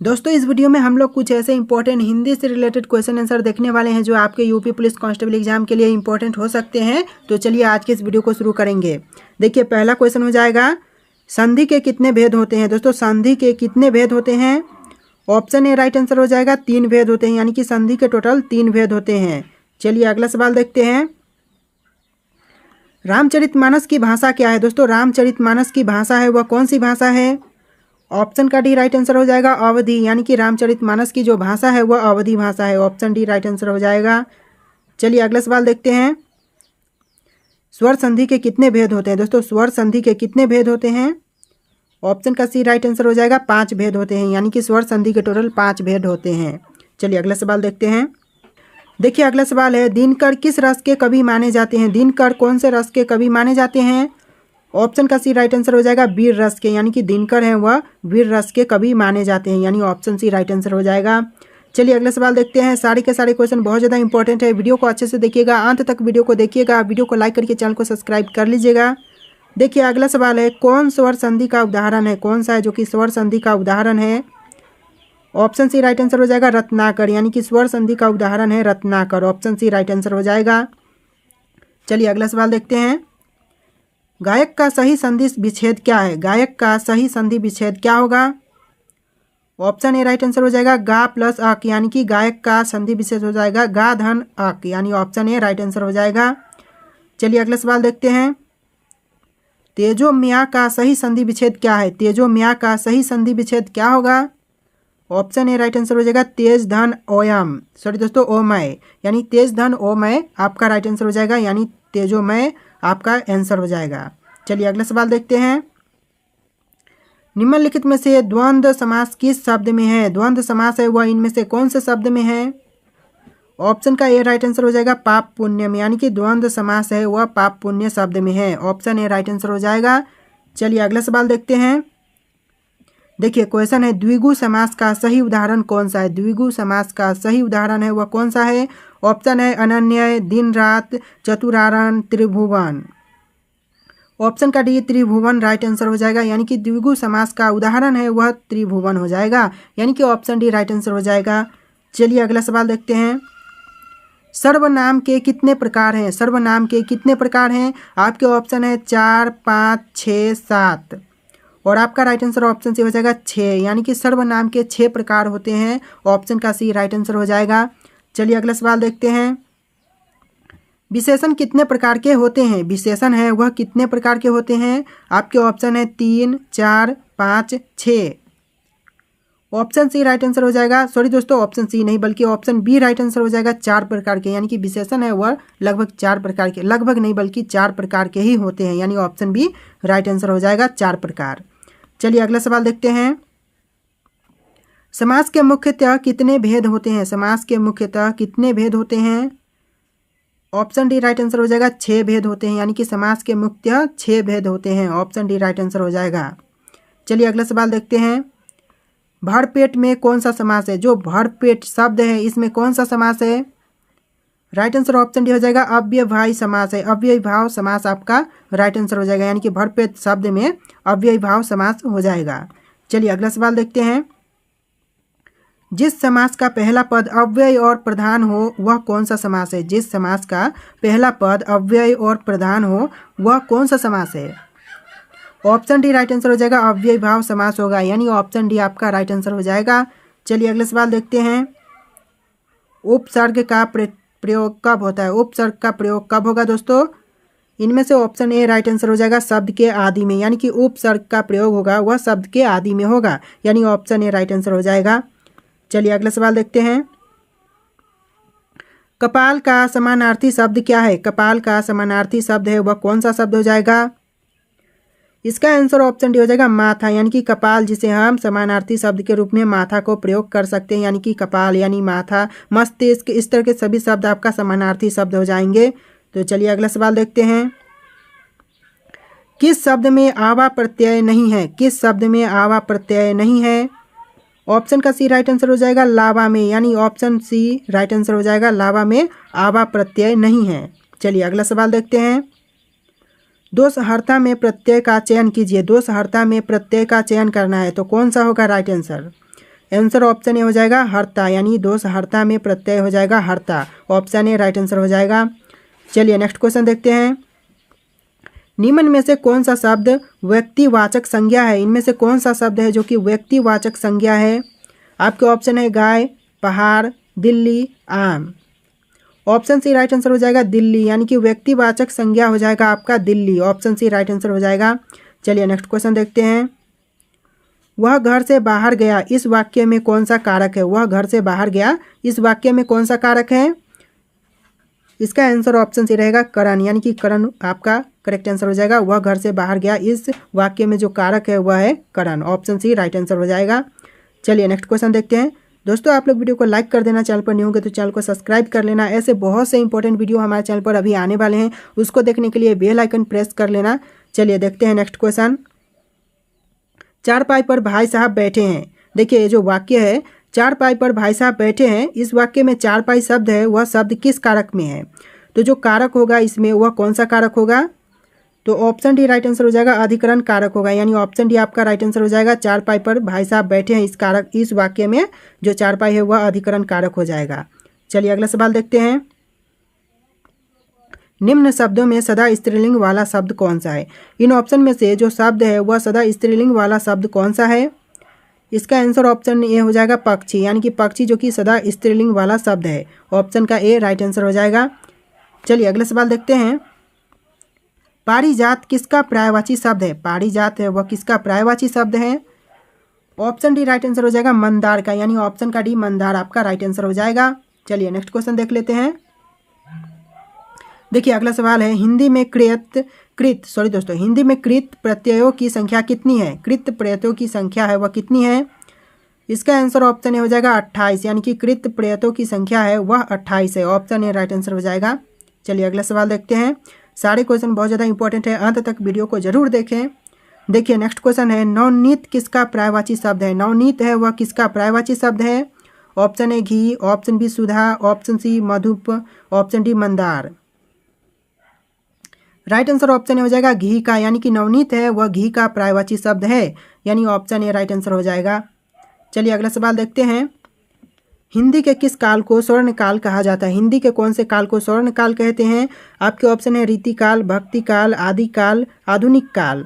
दोस्तों इस वीडियो में हम लोग कुछ ऐसे इंपॉर्टेंट हिंदी से रिलेटेड क्वेश्चन आंसर देखने वाले हैं जो आपके यूपी पुलिस कांस्टेबल एग्जाम के लिए इंपॉर्टेंट हो सकते हैं। तो चलिए आज के इस वीडियो को शुरू करेंगे। देखिए पहला क्वेश्चन हो जाएगा, संधि के कितने भेद होते हैं। दोस्तों संधि के कितने भेद होते हैं? ऑप्शन ए राइट आंसर हो जाएगा 3 भेद होते हैं, यानी कि संधि के टोटल 3 भेद होते हैं। चलिए अगला सवाल देखते हैं। रामचरितमानस की भाषा क्या है? दोस्तों रामचरितमानस की भाषा है वह कौन सी भाषा है? ऑप्शन का डी राइट आंसर हो जाएगा अवधी, यानी कि रामचरितमानस की जो भाषा है वह अवधी भाषा है। ऑप्शन डी राइट आंसर हो जाएगा। चलिए अगला सवाल देखते हैं। स्वर संधि के कितने भेद होते हैं? दोस्तों स्वर संधि के कितने भेद होते हैं? ऑप्शन का सी राइट आंसर हो जाएगा 5 भेद होते हैं, यानी कि स्वर संधि के टोटल 5 भेद होते हैं। चलिए अगला सवाल देखते हैं। देखिए अगला सवाल है, दिनकर किस रस के कवि माने जाते हैं? दिनकर कौन से रस के कवि माने जाते हैं? ऑप्शन का सी राइट आंसर हो जाएगा वीर रस के, यानी कि दिनकर हैं वह वीर रस के कवि माने जाते हैं, यानी ऑप्शन सी राइट आंसर हो जाएगा। चलिए अगला सवाल देखते हैं। सारे के सारे क्वेश्चन बहुत ज़्यादा इंपॉर्टेंट है, वीडियो को अच्छे से देखिएगा, अंत तक वीडियो को देखिएगा, वीडियो को लाइक करके चैनल को सब्सक्राइब कर लीजिएगा। देखिए अगला सवाल है, कौन स्वर संधि का उदाहरण है? कौन सा है जो कि स्वर संधि का उदाहरण है? ऑप्शन सी राइट आंसर हो जाएगा रत्नाकर, यानी कि स्वर संधि का उदाहरण है रत्नाकर। ऑप्शन सी राइट आंसर हो जाएगा। चलिए अगला सवाल देखते हैं। गायक का सही संधि विच्छेद क्या है? गायक का सही संधि विच्छेद क्या होगा? ऑप्शन ए राइट आंसर हो जाएगा गा प्लस अक, यानी कि गायक का संधि विच्छेद हो जाएगा गा धन अक, यानी ऑप्शन ए राइट आंसर हो जाएगा। चलिए अगला सवाल देखते हैं। तेजो म्या का सही संधि विच्छेद क्या है? तेजो म्या का सही संधि विच्छेद क्या होगा? ऑप्शन ए राइट आंसर हो जाएगा तेज धन ओयम, सॉरी दोस्तों ओमय, यानी तेज धन ओमय आपका राइट आंसर हो जाएगा, यानी तेजोमय आपका आंसर हो जाएगा। चलिए अगला सवाल देखते हैं। निम्नलिखित में से द्वंद्व समास किस शब्द में है? द्वंद्व समास है वह इनमें से कौन से शब्द में है? ऑप्शन का ए राइट आंसर हो जाएगा पाप पुण्य में, यानी कि द्वंद्व समास है वह पाप पुण्य शब्द में है। ऑप्शन ए राइट आंसर हो जाएगा। चलिए अगला सवाल देखते हैं। देखिए क्वेश्चन है, द्विगु समास का सही उदाहरण कौन सा है? द्विगु समास का सही उदाहरण है वह कौन सा है? ऑप्शन है अनन्य, दिन रात, चतुरारण, त्रिभुवन। ऑप्शन का डी त्रिभुवन राइट आंसर हो जाएगा, यानी कि द्विगु समास का उदाहरण है वह त्रिभुवन हो जाएगा, यानी कि ऑप्शन डी राइट आंसर हो जाएगा। चलिए अगला सवाल देखते हैं। सर्वनाम के कितने प्रकार हैं? सर्वनाम के कितने प्रकार हैं? आपके ऑप्शन है 4, 5, 6, 7, और आपका राइट आंसर ऑप्शन सी हो जाएगा 6, यानी कि सर्वनाम के 6 प्रकार होते हैं। ऑप्शन का सी राइट आंसर हो जाएगा। चलिए अगला सवाल देखते हैं। विशेषण कितने प्रकार के होते हैं? विशेषण है वह कितने प्रकार के होते हैं? आपके ऑप्शन है 3, 4, 5, 6। ऑप्शन सी राइट आंसर हो जाएगा, सॉरी दोस्तों ऑप्शन सी नहीं बल्कि ऑप्शन बी राइट आंसर हो जाएगा 4 प्रकार के, यानी कि विशेषण है वह लगभग 4 प्रकार के, लगभग नहीं बल्कि 4 प्रकार के ही होते हैं, यानी ऑप्शन बी राइट आंसर हो जाएगा 4 प्रकार। चलिए अगला सवाल देखते हैं। समास के मुख्यतः कितने भेद होते हैं? समास के मुख्यतः कितने भेद होते हैं? ऑप्शन डी राइट आंसर हो जाएगा 6 भेद होते हैं, यानी कि समास के मुख्यतः 6 भेद होते हैं। ऑप्शन डी राइट आंसर हो जाएगा। चलिए अगला सवाल देखते हैं। भरपेट में कौन सा समास है? जो भरपेट शब्द है इसमें कौन सा समास है? राइट आंसर ऑप्शन डी हो जाएगा अव्ययभावी समास है, अव्ययीभाव समास आपका राइट आंसर हो जाएगा, यानी कि भरपेट शब्द में अव्ययीभाव समास हो जाएगा। चलिए अगला सवाल देखते हैं। जिस समास का पहला पद अव्यय और प्रधान हो वह कौन सा समास है? जिस समास का पहला पद अव्यय और प्रधान हो वह कौन सा समास है? ऑप्शन डी राइट आंसर हो जाएगा अव्ययीभाव समास होगा, यानी ऑप्शन डी आपका राइट आंसर हो जाएगा। चलिए अगला सवाल देखते हैं। उपसर्ग का प्रयोग कब होता है? उपसर्ग का प्रयोग कब होगा दोस्तों? इनमें से ऑप्शन ए राइट आंसर हो जाएगा शब्द के आदि में, यानी कि उपसर्ग का प्रयोग होगा वह शब्द के आदि में होगा, यानी ऑप्शन ए राइट आंसर हो जाएगा। चलिए अगला सवाल देखते हैं। कपाल का समानार्थी शब्द क्या है? कपाल का समानार्थी शब्द है वह कौन सा शब्द हो जाएगा? इसका आंसर ऑप्शन डी हो जाएगा माथा, यानी कि कपाल जिसे हम समानार्थी शब्द के रूप में माथा को प्रयोग कर सकते हैं, यानी कि कपाल यानी माथा, मस्तिष्क, इस तरह के सभी शब्द आपका समानार्थी शब्द हो जाएंगे। तो चलिए अगला सवाल देखते हैं। किस शब्द में आवा प्रत्यय नहीं है? किस शब्द में आवा प्रत्यय नहीं है? ऑप्शन का सी राइट आंसर हो जाएगा लावा में, यानी ऑप्शन सी राइट आंसर हो जाएगा लावा में आवा प्रत्यय नहीं है। चलिए अगला सवाल देखते हैं। दो सहर्ता में प्रत्यय का चयन कीजिए। दो सहर्ता में प्रत्यय का चयन करना है तो कौन सा होगा right answer? Answer option A हो जाएगा हर्ता, यानी दोष हर्ता में प्रत्यय हो जाएगा हर्ता। ऑप्शन ए राइट आंसर हो जाएगा। चलिए नेक्स्ट क्वेश्चन देखते हैं। निम्न में से कौन सा शब्द व्यक्तिवाचक संज्ञा है? इनमें से कौन सा शब्द है जो कि व्यक्तिवाचक संज्ञा है? आपके ऑप्शन है गाय, पहाड़, दिल्ली, आम। ऑप्शन सी राइट आंसर हो जाएगा दिल्ली, यानी कि व्यक्तिवाचक संज्ञा हो जाएगा आपका Delhi. Option C right answer हो जाएगा। चलिए नेक्स्ट क्वेश्चन देखते हैं। वह घर से बाहर गया, इस वाक्य में कौन सा कारक है? वह घर से बाहर गया, इस वाक्य में कौन सा कारक है? इसका आंसर ऑप्शन सी रहेगा करण, यानी कि करण आपका करेक्ट आंसर हो जाएगा। वह घर से बाहर गया, इस वाक्य में जो कारक है वह है करण। ऑप्शन सी राइट आंसर हो जाएगा। चलिए नेक्स्ट क्वेश्चन देखते हैं। दोस्तों आप लोग वीडियो को लाइक कर देना, चैनल पर न्यू होंगे तो चैनल को सब्सक्राइब कर लेना। ऐसे बहुत से इंपॉर्टेंट वीडियो हमारे चैनल पर अभी आने वाले हैं, उसको देखने के लिए बेल आइकन प्रेस कर लेना। चलिए देखते हैं नेक्स्ट क्वेश्चन। चारपाई पर भाई साहब बैठे हैं। देखिए ये जो वाक्य है चारपाई पर भाई साहब बैठे हैं, इस वाक्य में चारपाई शब्द है, वह शब्द किस कारक में है? तो जो कारक होगा इसमें वह कौन सा कारक होगा? तो ऑप्शन डी राइट आंसर हो जाएगा अधिकरण कारक होगा, यानी ऑप्शन डी आपका राइट आंसर हो जाएगा। चारपाई पर भाई साहब बैठे हैं, इस कारक इस वाक्य में जो चारपाई है वह अधिकरण कारक हो जाएगा। चलिए अगला सवाल देखते हैं। निम्न शब्दों में सदा स्त्रीलिंग वाला शब्द कौन सा है? इन ऑप्शन में से जो शब्द है वह सदा स्त्रीलिंग वाला शब्द कौन सा है? इसका आंसर ऑप्शन ए हो जाएगा पक्षी, यानी कि पक्षी जो कि सदा स्त्रीलिंग वाला शब्द है। ऑप्शन का ए राइट आंसर हो जाएगा। चलिए अगला सवाल देखते हैं। पारिजात किसका पर्यायवाची शब्द है? पारिजात है वह किसका पर्यायवाची शब्द है? ऑप्शन डी राइट आंसर हो जाएगा मंदार का, यानी ऑप्शन का डी मंदार आपका राइट आंसर हो जाएगा। चलिए नेक्स्ट क्वेश्चन देख लेते हैं। देखिए अगला सवाल है। हिंदी में हिंदी में कृत प्रत्ययों की संख्या कितनी है? कृत प्रत्ययों की संख्या है वह कितनी है? इसका आंसर ऑप्शन ए हो जाएगा 28, यानी कि कृत प्रत्ययों की संख्या है वह 28 है। ऑप्शन ए राइट आंसर हो जाएगा। चलिए अगला सवाल देखते हैं। सारे क्वेश्चन बहुत ज़्यादा इंपॉर्टेंट है, अंत तक वीडियो को जरूर देखें। देखिए नेक्स्ट क्वेश्चन है। नवनीत किसका पर्यायवाची शब्द है? नवनीत है वह किसका पर्यायवाची शब्द है? ऑप्शन ए घी, ऑप्शन बी सुधा, ऑप्शन सी मधुप, ऑप्शन डी मंदार। राइट आंसर ऑप्शन ए हो जाएगा घी का, यानी कि नवनीत है वह घी का पर्यायवाची शब्द है, यानी ऑप्शन ए राइट आंसर हो जाएगा। चलिए अगला सवाल देखते हैं। हिंदी के किस काल को स्वर्ण काल कहा जाता है? हिंदी के कौन से काल को स्वर्ण काल कहते हैं? आपके ऑप्शन है रीतिकाल, भक्ति काल, आदि काल, आधुनिक काल।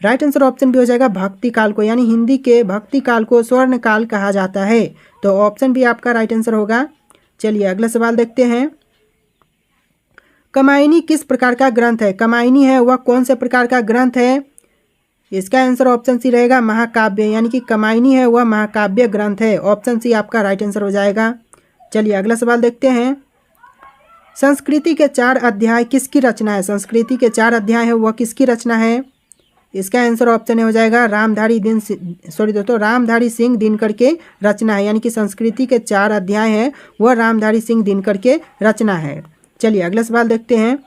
राइट आंसर ऑप्शन भी हो जाएगा भक्ति काल को, यानी हिंदी के भक्ति काल को स्वर्ण काल कहा जाता है। तो ऑप्शन भी आपका राइट आंसर होगा। चलिए अगला सवाल देखते हैं। कमायनी किस प्रकार का ग्रंथ है? कमायनी है वह कौन से प्रकार का ग्रंथ है? इसका आंसर ऑप्शन सी रहेगा महाकाव्य, यानी कि कमायनी है वह महाकाव्य ग्रंथ है। ऑप्शन सी आपका राइट आंसर हो जाएगा। चलिए अगला सवाल देखते हैं। संस्कृति के 4 अध्याय किसकी रचना है? संस्कृति के 4 अध्याय है वह किसकी रचना है? इसका आंसर ऑप्शन हो जाएगा रामधारी सिंह दिनकर के रचना है, यानी कि संस्कृति के 4 अध्याय है वह रामधारी सिंह दिनकर के रचना है। चलिए अगला सवाल देखते हैं।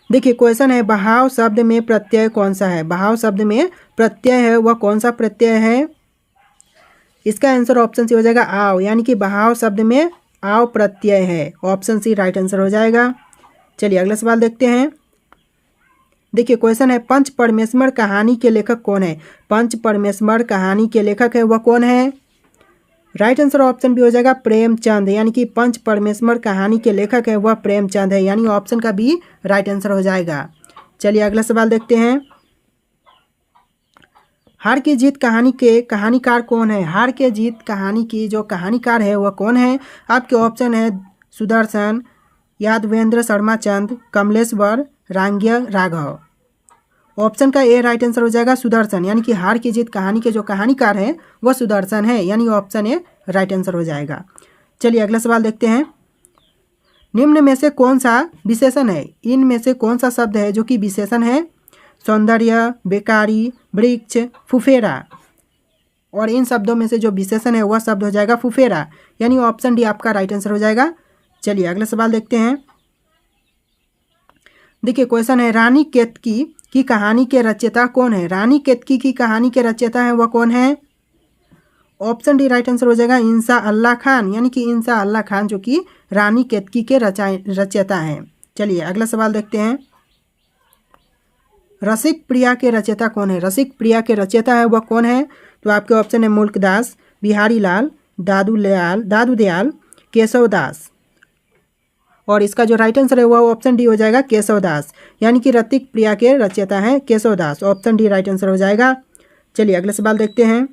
देखिए क्वेश्चन है बहाव शब्द में प्रत्यय कौन सा है? बहाव शब्द में प्रत्यय है वह कौन सा प्रत्यय है? इसका आंसर ऑप्शन सी हो जाएगा आव, यानी कि बहाव शब्द में आव प्रत्यय है। ऑप्शन सी राइट आंसर हो जाएगा। चलिए अगला सवाल देखते हैं। देखिए क्वेश्चन है पंच परमेश्वर कहानी के लेखक कौन है? पंच परमेश्वर कहानी के लेखक है वह कौन है? राइट आंसर ऑप्शन भी हो जाएगा प्रेमचंद, यानी कि पंच परमेश्वर कहानी के लेखक है वह प्रेमचंद है, यानी ऑप्शन का भी राइट आंसर हो जाएगा। चलिए अगला सवाल देखते हैं। हार की जीत कहानी के कहानीकार कौन है? हार के जीत कहानी की जो कहानीकार है वह कौन है? आपके ऑप्शन है सुदर्शन, यादवेंद्र शर्माचंद, कमलेश्वर, रांग्य राघव। ऑप्शन का ए राइट आंसर हो जाएगा सुदर्शन, यानी कि हार की जीत कहानी के जो कहानीकार हैं वह सुदर्शन है, यानी ऑप्शन ए राइट आंसर हो जाएगा। चलिए अगला सवाल देखते हैं। निम्न में से कौन सा विशेषण है? इनमें से कौन सा शब्द है जो कि विशेषण है? सौंदर्य, बेकारी, वृक्ष, फुफेरा। और इन शब्दों में से जो विशेषण है वह शब्द हो जाएगा फुफेरा, यानी ऑप्शन डी आपका राइट आंसर हो जाएगा। चलिए अगला सवाल देखते हैं। देखिए क्वेश्चन है रानी केतकी की कहानी के रचयिता कौन है? रानी केतकी की कहानी के रचयिता है वह कौन है? ऑप्शन डी राइट आंसर हो जाएगा इंसा अल्लाह खान, यानी कि इंसा अल्लाह खान जो कि रानी केतकी के रचयिता हैं। चलिए अगला सवाल देखते हैं। रसिक प्रिया के रचयिता कौन है? रसिक प्रिया के रचयिता है वह कौन है? तो आपके ऑप्शन है मुल्कदास, बिहारी लाल, दादू दयाल, केशव दास। और इसका जो राइट आंसर है वो ऑप्शन डी हो जाएगा केशव दास, यानी कि रतिक प्रिया के रचयिता हैं केशव दास। ऑप्शन डी राइट आंसर हो जाएगा। चलिए अगला सवाल देखते हैं।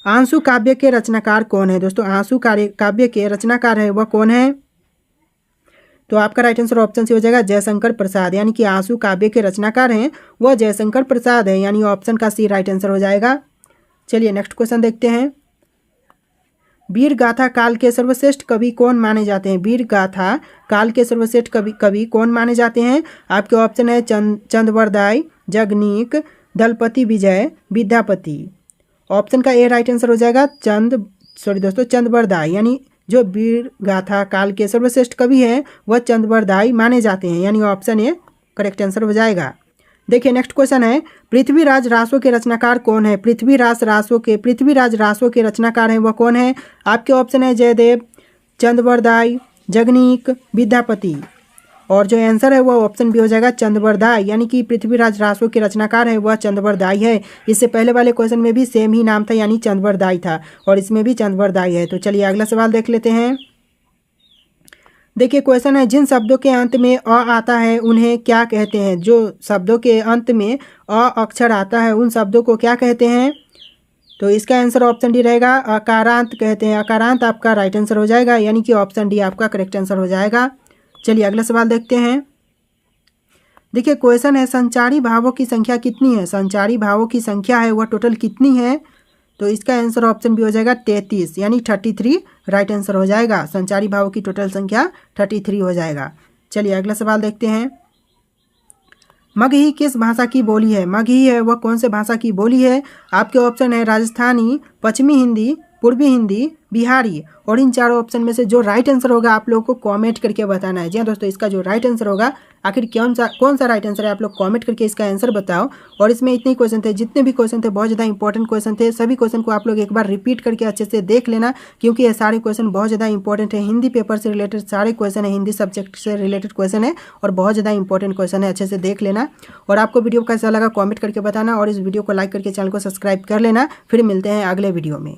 आंसू काव्य के रचनाकार कौन है दोस्तों? आंसू काव्य के रचनाकार है वह कौन है? तो आपका राइट आंसर ऑप्शन सी हो जाएगा जयशंकर प्रसाद, यानी कि आंसू काव्य के रचनाकार हैं वह जयशंकर प्रसाद है, यानी ऑप्शन का सी राइट आंसर हो जाएगा। चलिए नेक्स्ट क्वेश्चन देखते हैं। वीर गाथा काल के सर्वश्रेष्ठ कवि कौन माने जाते हैं? वीर गाथा काल के सर्वश्रेष्ठ कवि कौन माने जाते हैं? आपके ऑप्शन है चंद्रवरदाई, जगनीक, दलपति विजय, विद्यापति। ऑप्शन का ए राइट आंसर हो जाएगा चंद्रवरदाई, यानी जो वीर गाथा काल के सर्वश्रेष्ठ कवि हैं वह चंद्रवरदाई माने जाते हैं, यानी ऑप्शन ए करेक्ट आंसर हो जाएगा। देखिए नेक्स्ट क्वेश्चन है। पृथ्वीराज रासो के रचनाकार कौन है? पृथ्वीराज रासो के रचनाकार हैं वह कौन है? आपके ऑप्शन है जयदेव, चंद्रवरदाई, जगनीक, विद्यापति। और जो आंसर है वह ऑप्शन बी हो जाएगा चंद्रवरदाई, यानी कि पृथ्वीराज रासो के रचनाकार है वह चंद्रवरदाई है। इससे पहले वाले क्वेश्चन में भी सेम ही नाम था, यानी चंद्रवरदाई था, और इसमें भी चंद्रवरदाई है। तो चलिए अगला सवाल देख लेते हैं। देखिए क्वेश्चन है, जिन शब्दों के अंत में अ आता है उन्हें क्या कहते हैं? जो शब्दों के अंत में अ अक्षर आता है उन शब्दों को क्या कहते हैं? तो इसका आंसर ऑप्शन डी रहेगा अकारांत कहते हैं। अकारांत आपका राइट आंसर हो जाएगा, यानी कि ऑप्शन डी आपका करेक्ट आंसर हो जाएगा। चलिए अगला सवाल देखते हैं। देखिए क्वेश्चन है, संचारी भावों की संख्या कितनी है? संचारी भावों की संख्या है वह टोटल कितनी है? तो इसका आंसर ऑप्शन बी हो जाएगा 33, यानी 33 राइट आंसर हो जाएगा। संचारी भावों की टोटल संख्या 33 हो जाएगा। चलिए अगला सवाल देखते हैं। मगही किस भाषा की बोली है? मगही है वह कौन से भाषा की बोली है? आपके ऑप्शन है राजस्थानी, पश्चिमी हिंदी, पूर्वी हिंदी, बिहारी। और इन चारों ऑप्शन में से जो राइट आंसर होगा आप लोगों को कमेंट करके बताना है। जी हाँ दोस्तों, इसका जो राइट आंसर होगा आखिर कौन सा राइट आंसर है आप लोग कमेंट करके इसका आंसर बताओ। और इसमें इतने क्वेश्चन थे, जितने भी क्वेश्चन थे बहुत ज़्यादा इंपॉर्टेंट क्वेश्चन थे। सभी क्वेश्चन को आप लोग एक बार रिपीट करके अच्छे से देख लेना, क्योंकि ये सारे क्वेश्चन बहुत ज़्यादा इंपॉर्टेंट है। हिंदी पेपर से रिलेटेड सारे क्वेश्चन है, हिंदी सब्जेक्ट से रिलेटेड क्वेश्चन है और बहुत ज़्यादा इंपॉर्टेंट क्वेश्चन है। अच्छे से देख लेना और आपको वीडियो कैसा लगा कॉमेंट करके बताना, और इस वीडियो को लाइक करके चैनल को सब्सक्राइब कर लेना। फिर मिलते हैं अगले वीडियो में।